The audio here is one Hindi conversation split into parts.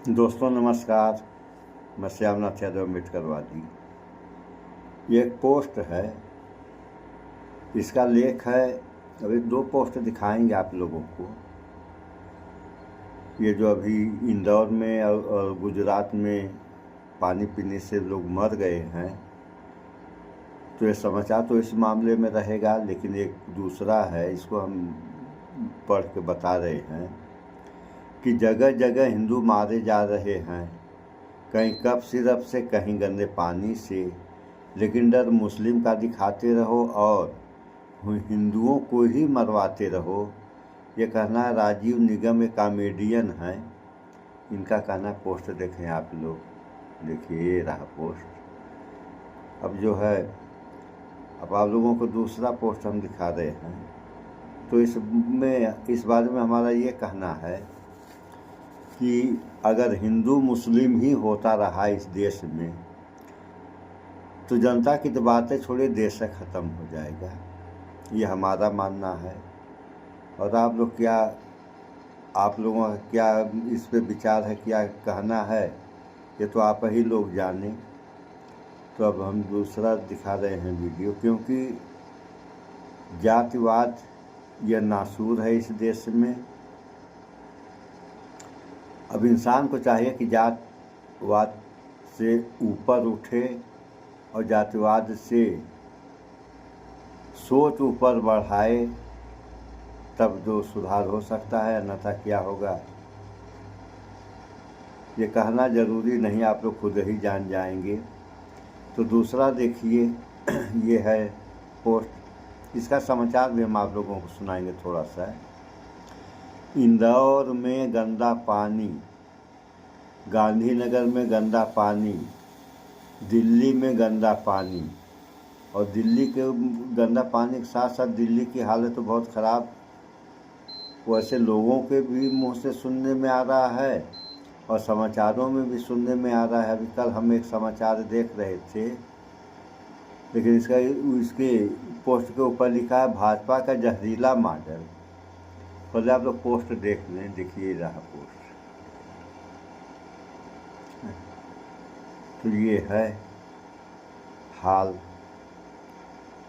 दोस्तों नमस्कार, मैं श्यामनाथ यादव अम्बेडकरवादी। ये एक पोस्ट है, इसका लेख है। अभी 2 पोस्ट दिखाएंगे आप लोगों को। ये जो अभी इंदौर में और गुजरात में पानी पीने से लोग मर गए हैं, तो ये समाचार तो इस मामले में रहेगा, लेकिन एक दूसरा है, इसको हम पढ़ के बता रहे हैं कि जगह जगह हिंदू मारे जा रहे हैं, कहीं कप सिरप से, कहीं गंदे पानी से, लेकिन डर मुस्लिम का दिखाते रहो और हिंदुओं को ही मरवाते रहो। ये कहना है राजीव निगम, एक कॉमेडियन हैं, इनका कहना। पोस्ट देखें आप लोग, देखिए ये रहा पोस्ट। अब जो है, अब आप लोगों को दूसरा पोस्ट हम दिखा रहे हैं। तो इस बारे में हमारा ये कहना है कि अगर हिंदू मुस्लिम ही होता रहा इस देश में, तो जनता की तो बातें छोड़िए, देश से ख़त्म हो जाएगा। ये हमारा मानना है। और आप लोगों का क्या इस पे विचार है, क्या कहना है, ये तो आप ही लोग जाने। तो अब हम दूसरा दिखा रहे हैं वीडियो, क्योंकि जातिवाद यह नासूर है इस देश में। अब इंसान को चाहिए कि जातिवाद से ऊपर उठे और जातिवाद से सोच ऊपर बढ़ाए, तब जो सुधार हो सकता है, अन्यथा क्या होगा ये कहना ज़रूरी नहीं, आप लोग खुद ही जान जाएंगे। तो दूसरा देखिए, ये है पोस्ट, इसका समाचार भी हम आप लोगों को सुनाएंगे थोड़ा सा। इंदौर में गंदा पानी, गांधीनगर में गंदा पानी, दिल्ली में गंदा पानी। और दिल्ली के गंदा पानी के साथ साथ दिल्ली की हालत तो बहुत ख़राब, वैसे लोगों के भी मुंह से सुनने में आ रहा है और समाचारों में भी सुनने में आ रहा है। अभी कल हम एक समाचार देख रहे थे, लेकिन इसके पोस्ट के ऊपर लिखा है भाजपा का जहरीला मॉडल। पहले आप लोग पोस्ट देख लें, देखिए रहा पोस्ट। तो ये है हाल।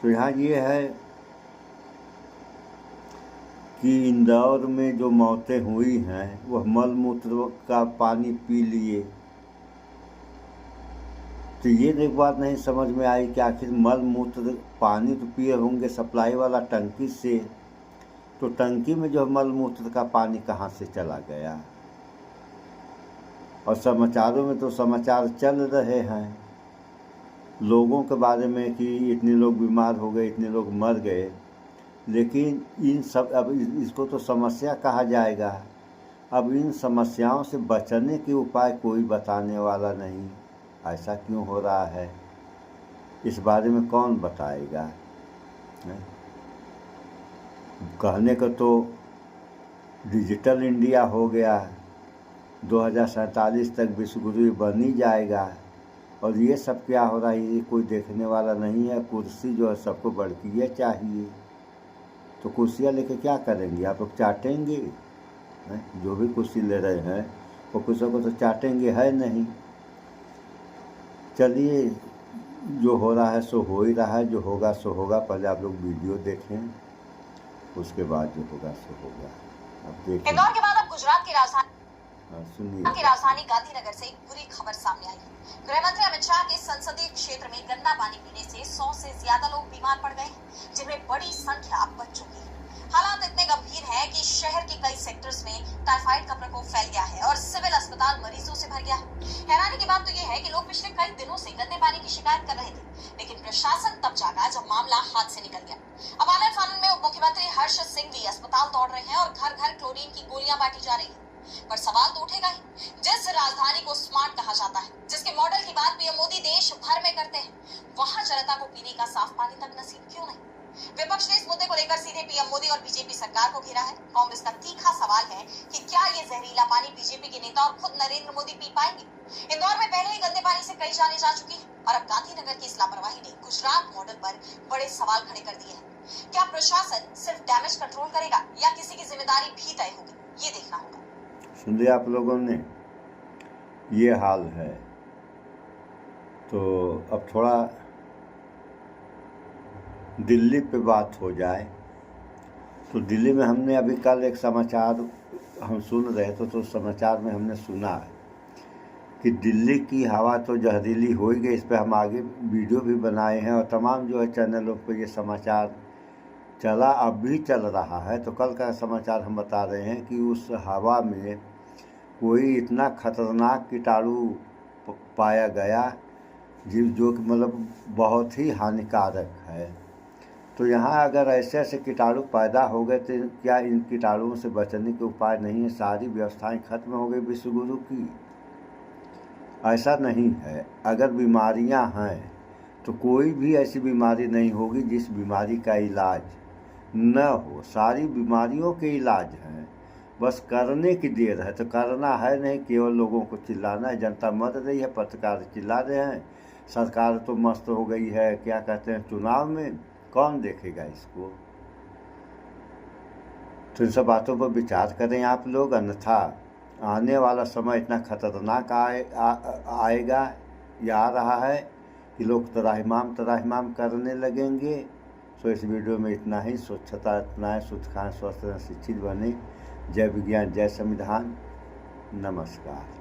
तो यहाँ ये है कि इंदौर में जो मौतें हुई हैं, वह मल मूत्र का पानी पी लिए। तो ये एक बात नहीं समझ में आई कि आखिर मल मूत्र पानी तो पिए होंगे सप्लाई वाला टंकी से, तो टंकी में जो मल मूत्र का पानी कहाँ से चला गया। और समाचारों में तो समाचार चल रहे हैं लोगों के बारे में कि इतने लोग बीमार हो गए, इतने लोग मर गए, लेकिन इन सब, अब इसको तो समस्या कहा जाएगा। अब इन समस्याओं से बचने के उपाय कोई बताने वाला नहीं। ऐसा क्यों हो रहा है, इस बारे में कौन बताएगा। कहने को तो डिजिटल इंडिया हो गया, 2047 तक विश्व गुरु बन ही जाएगा, और ये सब क्या हो रहा है ये कोई देखने वाला नहीं है। कुर्सी जो है सबको बड़की चाहिए, तो कुर्सियाँ लेके क्या करेंगे आप लोग, चाटेंगे। जो भी कुर्सी ले रहे हैं वो कुर्सियों को तो चाटेंगे है नहीं। चलिए, जो हो रहा है सो हो ही रहा है, जो होगा सो होगा। पहले आप लोग वीडियो देखें, उसके बाद जो होगा सो होगा। अब देखिए। इंदौर के बाद अब गुजरात की राजधानी सुनिए, गांधीनगर से एक बुरी खबर सामने आई है। गृह मंत्री अमित शाह के संसदीय क्षेत्र में गंदा पानी पीने से 100 से ज्यादा लोग बीमार पड़ गए, जिनमें बड़ी संख्या बच्चों की। हालात इतने गंभीर हैं कि शहर के कई सेक्टर्स में टाइफाइड का प्रकोप फैल गया है और सिविल अस्पताल मरीजों से भर गया है। हैरानी की बात तो यह है कि लोग पिछले कई दिनों से गंदे पानी की शिकायत कर रहे थे, लेकिन प्रशासन तब जागा जब मामला हाथ से निकल गया। अब आनंद फानन में उप मुख्यमंत्री हर्ष सिंघवी अस्पताल दौड़ रहे हैं और घर घर क्लोरीन की गोलियां बांटी जा रही है। पर सवाल तो उठेगा ही, जिस राजधानी को स्मार्ट कहा जाता है, जिसके मॉडल की बात पीएम मोदी देश भर में करते हैं, वहां जनता को पीने का साफ पानी तक नसीब क्यों नहीं। विपक्ष ने इस मुद्दे को लेकर सीधे पीएम मोदी और बीजेपी सरकार को घेरा है। कांग्रेस का तीखा सवाल है कि क्या ये जहरीला पानी बीजेपी के नेता और खुद नरेंद्र मोदी पी पाएंगे। इंदौर में पहले ही गंदे पानी से कई जाने जा चुकी है और अब गांधीनगर की इस लापरवाही ने गुजरात मॉडल पर बड़े सवाल खड़े कर दिए हैं। क्या प्रशासन सिर्फ डैमेज कंट्रोल करेगा या किसी की जिम्मेदारी भी तय होगी, ये देखना होगा। सुन लिया आप लोगों ने। ये हाल है। तो अब थोड़ा दिल्ली पे बात हो जाए तो दिल्ली में हमने अभी कल एक समाचार हम सुन रहे थे, तो समाचार में हमने सुना कि दिल्ली की हवा तो जहरीली हो ही गई। इस पर हम आगे वीडियो भी बनाए हैं और तमाम जो है चैनलों पर ये समाचार चला, अब भी चल रहा है। तो कल का समाचार हम बता रहे हैं कि उस हवा में कोई इतना खतरनाक कीटाणु पाया गया जो कि मतलब बहुत ही हानिकारक है। तो यहाँ अगर ऐसे ऐसे कीटाणु पैदा हो गए तो क्या इन कीटाणुओं से बचने के उपाय नहीं है? सारी व्यवस्थाएं खत्म हो गई विश्व गुरु की? ऐसा नहीं है। अगर बीमारियां हैं तो कोई भी ऐसी बीमारी नहीं होगी जिस बीमारी का इलाज न हो। सारी बीमारियों के इलाज हैं, बस करने की देर है। तो करना है नहीं, केवल लोगों को चिल्लाना है। जनता मर रही है, पत्रकार चिल्ला रहे हैं, सरकार तो मस्त हो गई है, क्या कहते हैं, चुनाव में। कौन देखेगा इसको? तो इन सब बातों पर विचार करें आप लोग, अन्यथा आने वाला समय इतना खतरनाक आएगा या आ रहा है कि लोग त्राहिमाम करने लगेंगे। तो इस वीडियो में इतना ही। स्वच्छता अपनाएं, शुद्ध खाएं, स्वस्थ रहें, शिक्षित बने। जय विज्ञान, जय संविधान। नमस्कार।